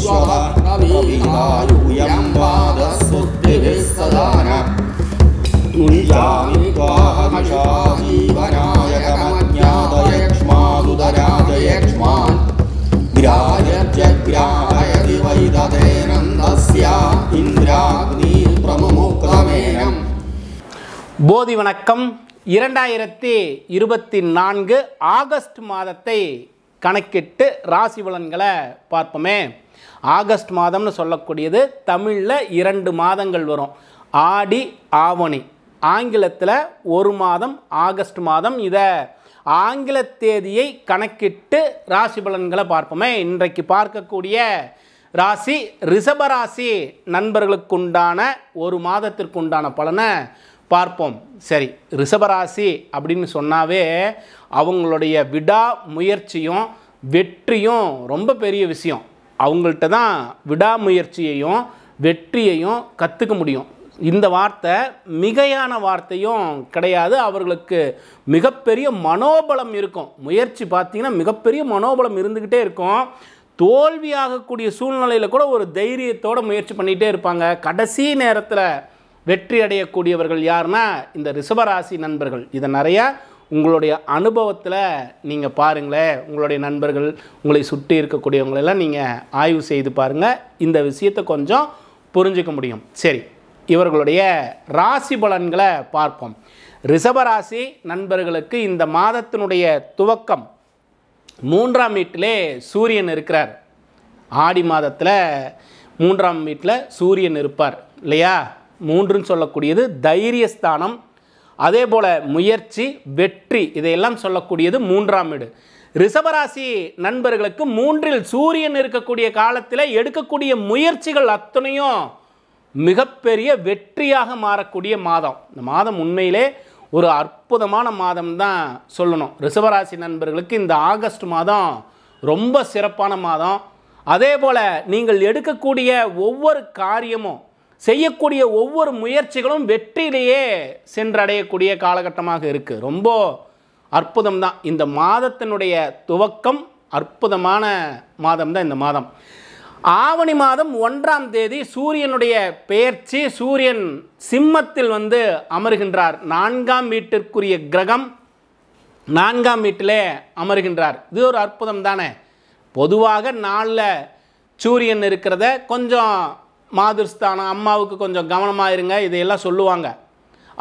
विश्वभद्रवीरायुयं पादस्तुतिभिः सदान मुञ्जामि त्वाहमिषा जीवनायकमज्ञातयक्ष्मादुदराजयक्ष्मान् ग्राह्यत्यग्राहयति वैदतेनन्दस्य इन्द्राग्नि प्रमुमुक्तमेनम्. போதி வணக்கம். 2024 ஆகஸ்ட் மாதத்தை கணக்கிட்டு ராசி பலன்களை பார்ப்போமே. ஆகஸ்ட் மாதம்னு சொல்லக்கூடியது தமிழில் 2 மாதங்கள் வரும், ஆடி ஆவணி. ஆங்கிலத்தில் ஒரு மாதம் ஆகஸ்ட் மாதம். இதை ஆங்கில தேதியை கணக்கிட்டு ராசி பலன்களை பார்ப்போமே. இன்றைக்கு பார்க்கக்கூடிய ராசி ரிஷபராசி நண்பர்களுக்குண்டான ஒரு மாதத்திற்குண்டான பலனை பார்ப்போம். சரி, ரிஷபராசி அப்படின்னு சொன்னாவே அவங்களுடைய விடா முயற்சியும் வெற்றியும் ரொம்ப பெரிய விஷயம். அவங்கள்ட்ட தான் விடாமுயற்சியையும் வெற்றியையும் கற்றுக்க முடியும். இந்த வார்த்தை மிகையான வார்த்தையும் கிடையாது. அவர்களுக்கு மிகப்பெரிய மனோபலம் இருக்கும். முயற்சி பார்த்திங்கன்னா மிகப்பெரிய மனோபலம் இருந்துக்கிட்டே இருக்கும். தோல்வியாகக்கூடிய சூழ்நிலையில் கூட ஒரு தைரியத்தோடு முயற்சி பண்ணிகிட்டே இருப்பாங்க. கடைசி நேரத்தில் வெற்றி அடையக்கூடியவர்கள் யாருன்னா இந்த ரிஷபராசி நண்பர்கள். இதை நிறையா உங்களுடைய அனுபவத்தில் நீங்கள் பாருங்களேன். உங்களுடைய நண்பர்கள், உங்களை சுற்றி இருக்கக்கூடியவங்களெல்லாம் நீங்கள் ஆய்வு செய்து பாருங்கள். இந்த விஷயத்தை கொஞ்சம் புரிஞ்சிக்க முடியும். சரி, இவர்களுடைய ராசி பலன்களை பார்ப்போம். ரிஷபராசி நண்பர்களுக்கு இந்த மாதத்தினுடைய துவக்கம் 3ஆம் வீட்டிலே சூரியன் இருக்கிறார். ஆடி மாதத்தில் 3ஆம் வீட்டில் சூரியன் இருப்பார் இல்லையா. 3ன்னு சொல்லக்கூடியது தைரியஸ்தானம். அதே போல் முயற்சி வெற்றி இதையெல்லாம் சொல்லக்கூடியது 3ஆம் வீடு. ரிஷபராசி நண்பர்களுக்கு 3இல் சூரியன் இருக்கக்கூடிய காலத்தில் எடுக்கக்கூடிய முயற்சிகள் அத்தனையும் மிகப்பெரிய வெற்றியாக மாறக்கூடிய மாதம். இந்த மாதம் உண்மையிலே ஒரு அற்புதமான மாதம் தான் சொல்லணும். ரிஷபராசி நண்பர்களுக்கு இந்த ஆகஸ்ட் மாதம் ரொம்ப சிறப்பான மாதம். அதே போல் நீங்கள் எடுக்கக்கூடிய ஒவ்வொரு காரியமும் செய்யக்கூடிய ஒவ்வொரு முயற்சிகளும் வெற்றியிலேயே சென்றடையக்கூடிய காலகட்டமாக இருக்குது. ரொம்ப அற்புதம் தான். இந்த மாதத்தினுடைய துவக்கம் அற்புதமான மாதம் தான் இந்த மாதம். ஆவணி மாதம் 1ஆம் தேதி சூரியனுடைய பெயர்ச்சி. சூரியன் சிம்மத்தில் அமர்கின்றார். 4ஆம் வீட்டிற்குரிய கிரகம் 4ஆம் வீட்டிலே அமர்கின்றார். இது ஒரு அற்புதம் தானே. பொதுவாக நாளில் சூரியன் இருக்கிறத கொஞ்சம் மாதுர்ஸ்தானம், அம்மாவுக்கு கொஞ்சம் கவனமாக இருங்க, இதையெல்லாம் சொல்லுவாங்க.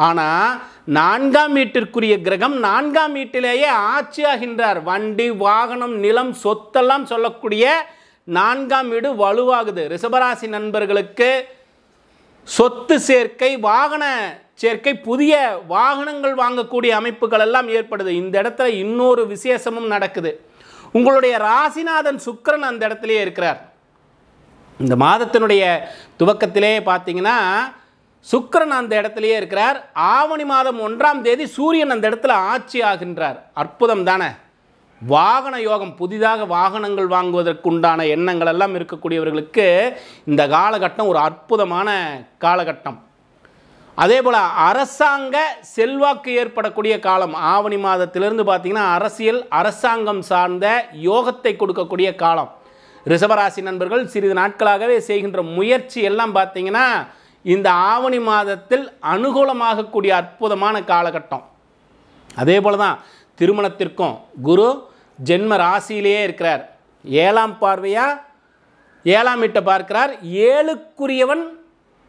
ஆனால் 4ஆம் வீட்டிற்குரிய கிரகம் 4ஆம் வீட்டிலேயே ஆட்சியாகின்றார். வண்டி வாகனம் நிலம் சொத்தெல்லாம் சொல்லக்கூடிய 4ஆம் வீடு வலுவாகுது. ரிஷபராசி நண்பர்களுக்கு சொத்து சேர்க்கை, வாகன சேர்க்கை, புதிய வாகனங்கள் வாங்கக்கூடிய அமைப்புகள் எல்லாம் ஏற்படுது. இந்த இடத்துல இன்னொரு விசேஷமும் நடக்குது. உங்களுடைய ராசிநாதன் சுக்கிரன் அந்த இடத்துலையே இருக்கிறார். இந்த மாதத்தினுடைய துவக்கத்திலே பார்த்தீங்கன்னா சுக்கிரன் அந்த இடத்துலையே இருக்கிறார். ஆவணி மாதம் 1ஆம் தேதி சூரியன் அந்த இடத்துல ஆட்சி ஆகின்றார். அற்புதம் தானே. வாகன யோகம், புதிதாக வாகனங்கள் வாங்குவதற்குண்டான எண்ணங்கள் எல்லாம் இருக்கக்கூடியவர்களுக்கு இந்த காலகட்டம் ஒரு அற்புதமான காலகட்டம். அதே போல் அரசாங்க செல்வாக்கு ஏற்படக்கூடிய காலம். ஆவணி மாதத்திலிருந்து பார்த்திங்கன்னா அரசியல், அரசாங்கம் சார்ந்த யோகத்தை கொடுக்கக்கூடிய காலம். ரிஷபராசி நண்பர்கள் சிறிது நாட்களாகவே செய்கின்ற முயற்சி எல்லாம் பார்த்திங்கன்னா இந்த ஆவணி மாதத்தில் அனுகூலமாகக்கூடிய அற்புதமான காலகட்டம். அதே போல் தான் திருமணத்திற்கும் குரு ஜென்ம ராசியிலேயே இருக்கிறார். 7ஆம் பார்வையாக 7ஆம் வீட்டை பார்க்கிறார். 7க்குரியவன்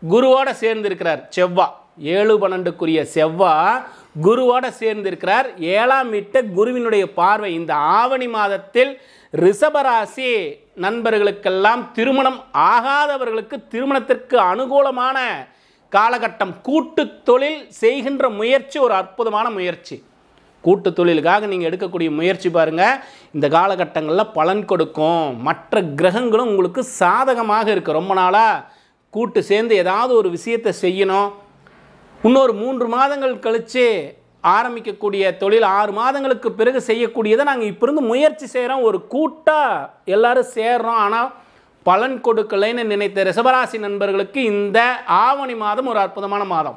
குருவோடு சேர்ந்திருக்கிறார். செவ்வாய் 7-12க்குரிய செவ்வாய் குருவோடு சேர்ந்திருக்கிறார். 7ஆம் வீட்டை குருவினுடைய பார்வை. இந்த ஆவணி மாதத்தில் ரிஷபராசி நண்பர்களுக்கெல்லாம் திருமணம் ஆகாதவர்களுக்கு திருமணத்திற்கு அனுகூலமான காலகட்டம். கூட்டு தொழில் செய்கின்ற முயற்சி ஒரு அற்புதமான முயற்சி. கூட்டு தொழிலுக்காக நீங்கள் எடுக்கக்கூடிய முயற்சி பாருங்கள், இந்த காலகட்டங்களில் பலன் கொடுக்கும். மற்ற கிரகங்களும் உங்களுக்கு சாதகமாக இருக்குது. ரொம்ப நாளாக கூட்டு சேர்ந்து ஏதாவது ஒரு விஷயத்தை செய்யணும், இன்னொரு 3 மாதங்கள் கழித்து ஆரம்பிக்கக்கூடிய தொழில் 6 மாதங்களுக்கு பிறகு செய்யக்கூடியதை நாங்கள் இப்போ இருந்து முயற்சி செய்கிறோம். ஒரு கூட்டாக எல்லோரும் சேர்றோம், ஆனால் பலன் கொடுக்கலைன்னு நினைத்த ரிஷபராசி நண்பர்களுக்கு இந்த ஆவணி மாதம் ஒரு அற்புதமான மாதம்.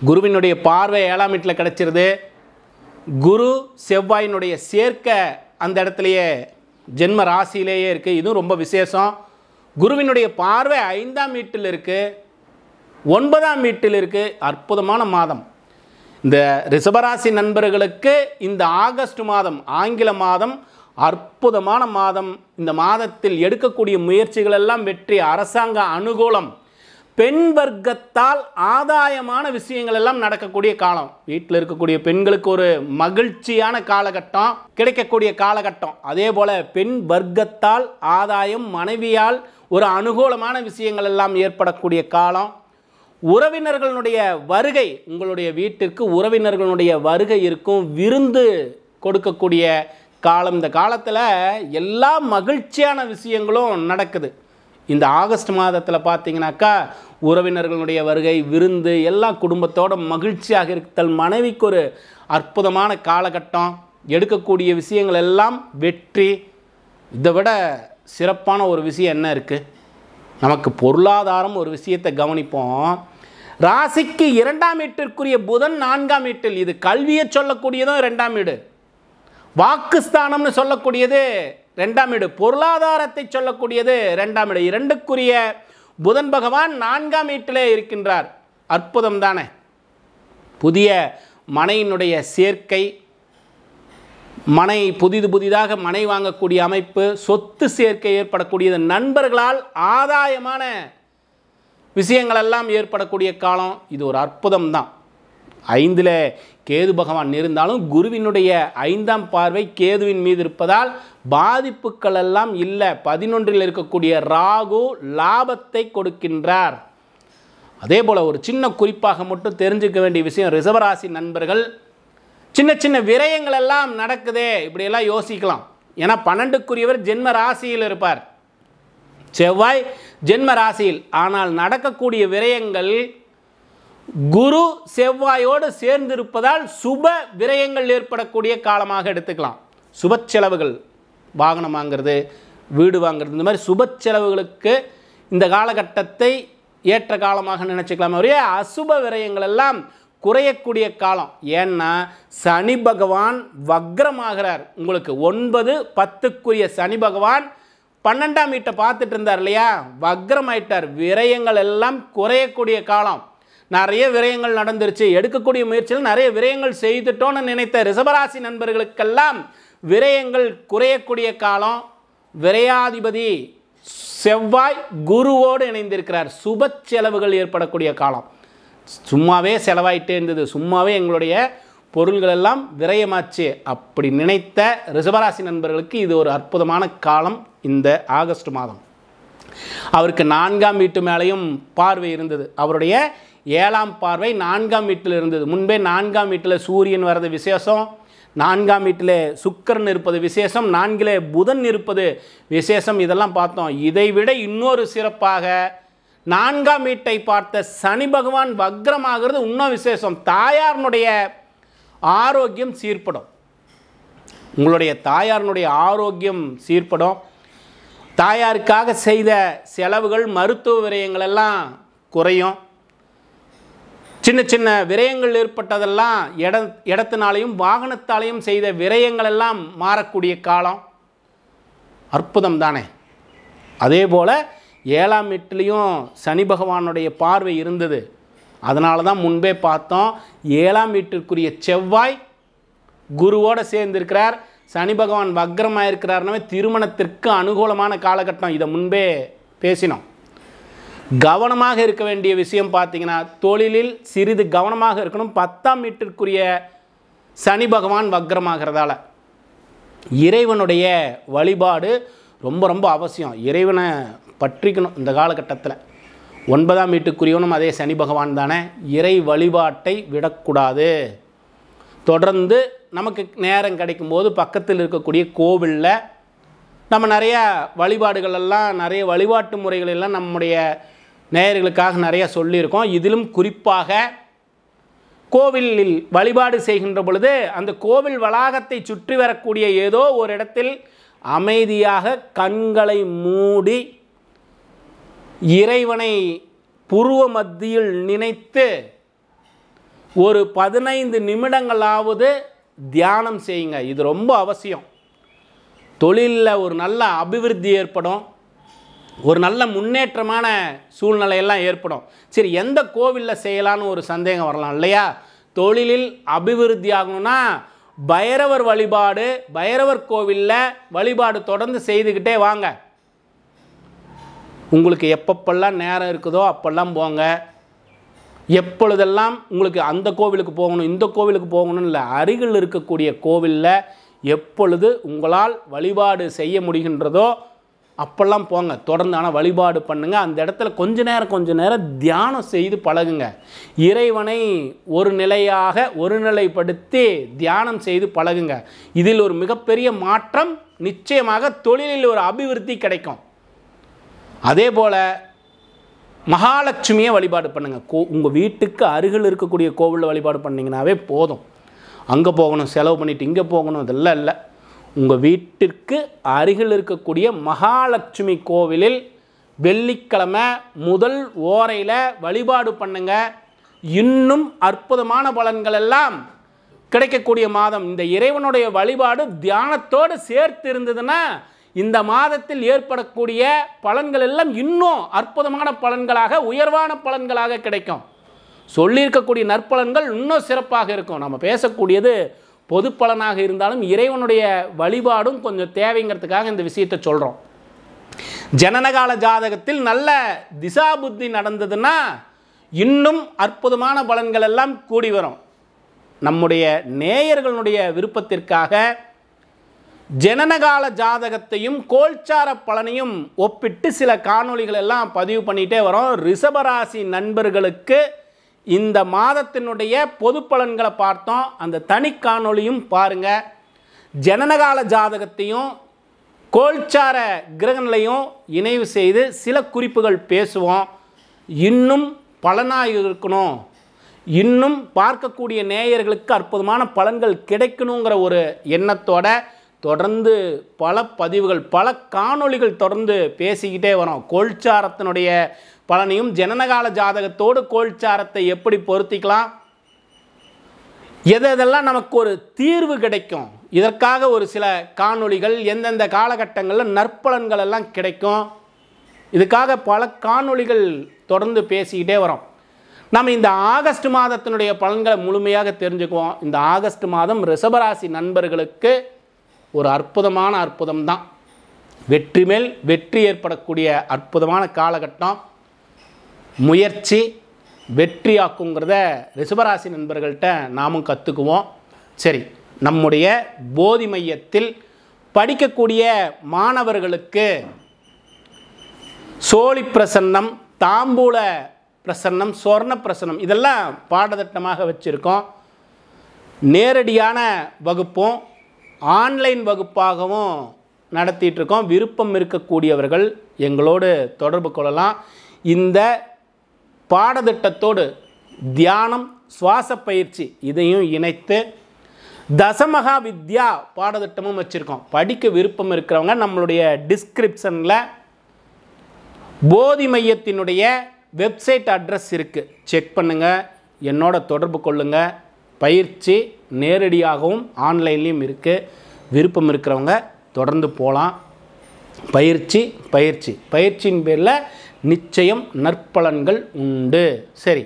குருவினுடைய பார்வை 7ஆம் வீட்டில் கிடச்சிருது. குரு செவ்வாயினுடைய சேர்க்கை அந்த இடத்துலையே ஜென்ம ராசியிலேயே இருக்குது. இதுவும் ரொம்ப விசேஷம். குருவினுடைய பார்வை 5ஆம் வீட்டில் இருக்குது, 9ஆம் வீட்டில் இருக்குது. அற்புதமான மாதம். இந்த ரிஷபராசி நண்பர்களுக்கு இந்த ஆகஸ்ட் மாதம், ஆங்கில மாதம் அற்புதமான மாதம். இந்த மாதத்தில் எடுக்கக்கூடிய முயற்சிகள் எல்லாம் வெற்றி, அரசாங்க அனுகூலம், பெண் வர்க்கத்தால் ஆதாயமான விஷயங்கள் எல்லாம் நடக்கக்கூடிய காலம். வீட்டில் இருக்கக்கூடிய பெண்களுக்கு ஒரு மகிழ்ச்சியான காலகட்டம் கிடைக்கக்கூடிய காலகட்டம். அதே போல் பெண் வர்க்கத்தால் ஆதாயம், மனைவியால் ஒரு அனுகூலமான விஷயங்கள் எல்லாம் ஏற்படக்கூடிய காலம். உறவினர்களுடைய வருகை, உங்களுடைய வீட்டிற்கு உறவினர்களுடைய வருகை இருக்கும், விருந்து கொடுக்கக்கூடிய காலம். இந்த காலத்தில் எல்லா மகிழ்ச்சியான விஷயங்களும் நடக்குது. இந்த ஆகஸ்ட் மாதத்தில் பார்த்தீங்கன்னாக்கா உறவினர்களுடைய வருகை, விருந்து, எல்லா குடும்பத்தோட மகிழ்ச்சியாக இருத்தல், மனைவிக்கு ஒரு அற்புதமான காலகட்டம், எடுக்கக்கூடிய விஷயங்கள் எல்லாம் வெற்றி. இதை விட சிறப்பான ஒரு விஷயம் என்ன இருக்குது? நமக்கு பொருளாதாரம் ஒரு விஷயத்தை கவனிப்போம். ராசிக்கு 2ஆம் வீட்டிற்குரிய புதன் 4ஆம் வீட்டில், இது கல்வியை சொல்லக்கூடியதும் 2ஆம் வீடு, வாக்குஸ்தானம்னு சொல்லக்கூடியது 2ஆம் வீடு, பொருளாதாரத்தை சொல்லக்கூடியது 2ஆம் வீடு. 2க்குரிய புதன் பகவான் 4ஆம் வீட்டிலே இருக்கின்றார். அற்புதம் தானே? புதிய மனையினுடைய சேர்க்கை, மனை புதிதாக மனை வாங்கக்கூடிய அமைப்பு, சொத்து சேர்க்கை ஏற்படக்கூடியது, நண்பர்களால் ஆதாயமான விஷயங்கள் எல்லாம் ஏற்படக்கூடிய காலம். இது ஒரு அற்புதம் தான். 5ல் கேது பகவான் இருந்தாலும் குருவினுடைய 5ஆம் பார்வை கேதுவின் மீது இருப்பதால் பாதிப்புகள் எல்லாம் இல்லை. 11ல் இருக்கக்கூடிய ராகு லாபத்தை கொடுக்கின்றார். அதே போல் ஒரு சின்ன குறிப்பாக மட்டும் தெரிஞ்சுக்க வேண்டிய விஷயம், ரிஷபராசி நண்பர்கள் சின்ன சின்ன விரயங்கள் எல்லாம் நடக்குதே, இப்படியெல்லாம் யோசிக்கலாம். ஏன்னா 12க்குரியவர் ஜென்ம ராசியில் இருப்பார், செவ்வாய் ஜென்ம ராசியில். ஆனால் நடக்கக்கூடிய விரயங்கள் குரு செவ்வாயோடு சேர்ந்திருப்பதால் சுப விரயங்கள் ஏற்படக்கூடிய காலமாக எடுத்துக்கலாம். சுப செலவுகள், வாகனம் வாங்கிறது, வீடு வாங்கிறது, இந்த மாதிரி சுப செலவுகளுக்கு இந்த காலகட்டத்தை ஏற்ற காலமாக நினச்சிக்கலாம். ஒரே அசுப விரயங்கள் எல்லாம் குறையக்கூடிய காலம். ஏன்னா சனி பகவான் வக்ரமாகிறார். உங்களுக்கு 9, 10க்குரிய சனி பகவான் 12ஆம் வீட்டை பார்த்துட்டு இருந்தார் இல்லையா, வக்ரமாயிட்டார். விரயங்கள் எல்லாம் குறையக்கூடிய காலம். நிறைய விரயங்கள் நடந்துருச்சு, எடுக்கக்கூடிய முயற்சியில் நிறைய விரயங்கள் செய்துட்டோன்னு நினைத்த ரிஷபராசி நண்பர்களுக்கெல்லாம் விரயங்கள் குறையக்கூடிய காலம். விரையாதிபதி செவ்வாய் குருவோடு இணைந்திருக்கிறார். சுப செலவுகள் ஏற்படக்கூடிய காலம். சும்மாவே செலவாயிட்டே இருந்தது, சும்மாவே எங்களுடைய பொருள்கள் எல்லாம் விரயமாச்சு அப்படி நினைத்த ரிஷபராசி நண்பர்களுக்கு இது ஒரு அற்புதமான காலம். இந்த ஆகஸ்ட் மாதம் அவருக்கு 4ஆம் வீட்டு மேலேயும் பார்வை இருந்தது. அவருடைய 7ஆம் பார்வை 4ஆம் வீட்டில் இருந்தது. முன்பே 4ஆம் வீட்டில் சூரியன் வர்றது விசேஷம், 4ஆம் வீட்டில் சுக்கிரன் இருப்பது விசேஷம், 4ல் புதன் இருப்பது விசேஷம். இதெல்லாம் பார்த்தோம். இதைவிட இன்னொரு சிறப்பாக 4ஆம் வீட்டை பார்த்த சனி பகவான் வக்ரமாகிறது இன்னும் விசேஷம். தாயாரினுடைய ஆரோக்கியம் சீர்படும். உங்களுடைய தாயாரினுடைய ஆரோக்கியம் சீர்படும். தாயாருக்காக செய்த செலவுகள், மருத்துவ விரயங்கள் எல்லாம் குறையும். சின்ன சின்ன விரயங்கள் ஏற்பட்டதெல்லாம் இடத்தினாலையும் வாகனத்தாலையும் செய்த விரயங்கள் எல்லாம் மாறக்கூடிய காலம். அற்புதம் தானே? அதே போல் 7ஆம் வீட்டிலையும் சனி பகவானுடைய பார்வை இருந்தது. அதனால தான் முன்பே பார்த்தோம், 7ஆம் வீட்டிற்குரிய செவ்வாய் குருவோடு சேர்ந்திருக்கிறார். சனி பகவான் வக்ரமாக இருக்கிறார்னாவே திருமணத்திற்கு அனுகூலமான காலகட்டம். இதை முன்பே பேசினோம். கவனமாக இருக்க வேண்டிய விஷயம் பார்த்தீங்கன்னா, தொழிலில் சிறிது கவனமாக இருக்கணும். 10ஆம் வீட்டிற்குரிய சனி பகவான் வக்ரமாகிறதால இறைவனுடைய வழிபாடு ரொம்ப ரொம்ப அவசியம். இறைவனை பற்றிக்கணும் இந்த காலகட்டத்தில். 9ஆம் வீட்டுக்குரியவனும் அதே சனி பகவான் தானே. இறை வழிபாட்டை விடக்கூடாது. தொடர்ந்து நமக்கு நேரம் கிடைக்கும்போது பக்கத்தில் இருக்கக்கூடிய கோவிலில் நம்ம நிறையா வழிபாடுகள் எல்லாம், நிறைய வழிபாட்டு முறைகள் எல்லாம் நம்முடைய நேயர்களுக்காக நிறையா சொல்லியிருக்கோம். இதிலும் குறிப்பாக கோவிலில் வழிபாடு செய்கின்ற பொழுது அந்த கோவில் வளாகத்தை சுற்றி வரக்கூடிய ஏதோ ஒரு இடத்தில் அமைதியாக கண்களை மூடி இறைவனை புருவ மத்தியில் நினைத்து ஒரு 15 நிமிடங்களாவது தியானம் செய்யுங்க. இது ரொம்ப அவசியம். தொழிலில் ஒரு நல்ல அபிவிருத்தி ஏற்படும். ஒரு நல்ல முன்னேற்றமான சூழ்நிலையெல்லாம் ஏற்படும். சரி, எந்த கோவிலில் செய்யலான்னு ஒரு சந்தேகம் வரலாம் இல்லையா? தொழிலில் அபிவிருத்தி ஆகணும்னா பைரவர் வழிபாடு, பைரவர் கோவிலில் வழிபாடு தொடர்ந்து செய்துக்கிட்டே வாங்க. உங்களுக்கு எப்பப்பெல்லாம் நேரம் இருக்குதோ அப்பெல்லாம் போங்க. எப்பொழுதெல்லாம் உங்களுக்கு அந்த கோவிலுக்கு போகணும் இந்த கோவிலுக்கு போகணும்னு இல்லை, அருகில் இருக்கக்கூடிய கோவிலில் எப்பொழுது உங்களால் வழிபாடு செய்ய முடிகின்றதோ அப்பெல்லாம் போங்க. தொடர்ந்து ஆனால் வழிபாடு பண்ணுங்கள். அந்த இடத்துல கொஞ்ச நேரம் தியானம் செய்து பழகுங்க. இறைவனை ஒரு நிலையாக ஒருநிலைப்படுத்தி தியானம் செய்து பழகுங்க. இதில் ஒரு மிகப்பெரிய மாற்றம் நிச்சயமாக தொழிலில் ஒரு அபிவிருத்தி கிடைக்கும். அதே போல் மகாலட்சுமியை வழிபாடு பண்ணுங்கள். உங்கள் வீட்டுக்கு அருகில் இருக்கக்கூடிய கோவிலில் வழிபாடு பண்ணிங்கனாவே போதும். அங்கே போகணும், செலவு பண்ணிவிட்டு இங்கே போகணும், இதெல்லாம் இல்லை. உங்கள் வீட்டிற்கு அருகில் இருக்கக்கூடிய மகாலட்சுமி கோவிலில் வெள்ளிக்கிழமை முதல் ஓரையில் வழிபாடு பண்ணுங்க. இன்னும் அற்புதமான பலன்கள் எல்லாம் கிடைக்கக்கூடிய மாதம். இந்த இறைவனுடைய வழிபாடு தியானத்தோடு சேர்த்து இருந்ததுன்னா இந்த மாதத்தில் ஏற்படக்கூடிய பலன்கள் எல்லாம் இன்னும் அற்புதமான பலன்களாக, உயர்வான பலன்களாக கிடைக்கும். சொல்லியிருக்கக்கூடிய நற்பலன்கள் இன்னும் சிறப்பாக இருக்கும். நம்ம பேசக்கூடியது பொது பலனாக இருந்தாலும் இறைவனுடைய வழிபாடும் கொஞ்சம் தேவைங்கிறதுக்காக இந்த விஷயத்தை சொல்கிறோம். ஜனனகால ஜாதகத்தில் நல்ல திசா புத்தி நடந்ததுன்னா இன்னும் அற்புதமான பலன்கள் எல்லாம் கூடி வரும். நம்முடைய நேயர்களுடைய விருப்பத்திற்காக ஜனனகால ஜாதகத்தையும் கோல்சார பலனையும் ஒப்பிட்டு சில காணொளிகள் எல்லாம் பதிவு பண்ணிகிட்டே வரோம். ரிஷபராசி நண்பர்களுக்கு இந்த மாதத்தினுடைய பொது பலன்களை பார்த்தோம். அந்த தனி காணொளியும் பாருங்கள். ஜனனகால ஜாதகத்தையும் கோல்சார கிரகங்களையும் இணைவு செய்து சில குறிப்புகள் பேசுவோம். இன்னும் பலனாக இருக்கணும், இன்னும் பார்க்கக்கூடிய நேயர்களுக்கு அற்புதமான பலன்கள் கிடைக்கணுங்கிற ஒரு எண்ணத்தோட தொடர்ந்து பல பதிவுகள், பல காணொளிகள் தொடர்ந்து பேசிக்கிட்டே வரோம். கோல்சாரத்தினுடைய பலனையும் ஜனனகால ஜாதகத்தோடு கோல்சாரத்தை எப்படி பொருத்திக்கலாம், எதெல்லாம் நமக்கு ஒரு தீர்வு கிடைக்கும், இதற்காக ஒரு சில காணொளிகள், எந்தெந்த காலகட்டங்களில் நற்பலன்கள் எல்லாம் கிடைக்கும், இதுக்காக பல காணொளிகள் தொடர்ந்து பேசிக்கிட்டே வரோம். நம்ம இந்த ஆகஸ்ட் மாதத்தினுடைய பலன்களை முழுமையாக தெரிஞ்சுக்குவோம். இந்த ஆகஸ்ட் மாதம் ரிஷபராசி நண்பர்களுக்கு ஒரு அற்புதம் தான். வெற்றி மேல் வெற்றி ஏற்படக்கூடிய அற்புதமான காலகட்டம். முயற்சி வெற்றியாக்குங்கிறத ரிஷபராசி நண்பர்கள்ட்ட நாமும் கற்றுக்குவோம். சரி, நம்முடைய போதி மையத்தில் படிக்கக்கூடிய மாணவர்களுக்கு சோழி பிரசன்னம், தாம்பூல பிரசன்னம், சொர்ண பிரசன்னம் இதெல்லாம் பாடத்திட்டமாக வச்சுருக்கோம். நேரடியான வகுப்பும் ஆன்லைன் வகுப்பாகவும் நடத்திட்டுருக்கோம். விருப்பம் இருக்கக்கூடியவர்கள் எங்களோடு தொடர்பு கொள்ளலாம். இந்த பாடத்திட்டத்தோடு தியானம், சுவாச பயிற்சி இதையும் இணைத்து தசமகா வித்யா பாடத்திட்டமும் வச்சுருக்கோம். படிக்க விருப்பம் இருக்கிறவங்க நம்மளுடைய டிஸ்கிரிப்ஷனில் போதி மையத்தினுடைய வெப்சைட் அட்ரஸ் இருக்குது, செக் பண்ணுங்கள், என்னோட தொடர்பு கொள்ளுங்கள். பயிற்சி நேரடியாகவும் ஆன்லைன்லேயும் இருக்குது. விருப்பம் இருக்கிறவங்க தொடர்ந்து போகலாம். பயிற்சியின் பேரில் நிச்சயம் நற்பலன்கள் உண்டு. சரி,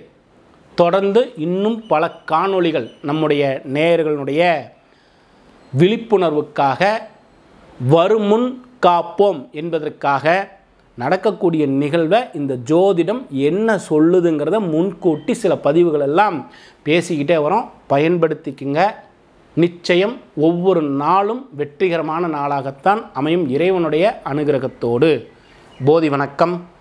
தொடர்ந்து இன்னும் பல காணொளிகள் நம்முடைய நேயர்களுடைய விழிப்புணர்வுக்காக, வருமுன் காப்போம் என்பதற்காக நடக்கக்கூடிய நிகழ்வை இந்த ஜோதிடம் என்ன சொல்லுதுங்கிறத முன்கூட்டி சில பதிவுகள் எல்லாம் பேசிக்கிட்டே வரோம். பயன்படுத்திக்குங்க. நிச்சயம் ஒவ்வொரு நாளும் வெற்றிகரமான நாளாகத்தான் அமையும் இறைவனுடைய அனுகிரகத்தோடு. போதி வணக்கம்.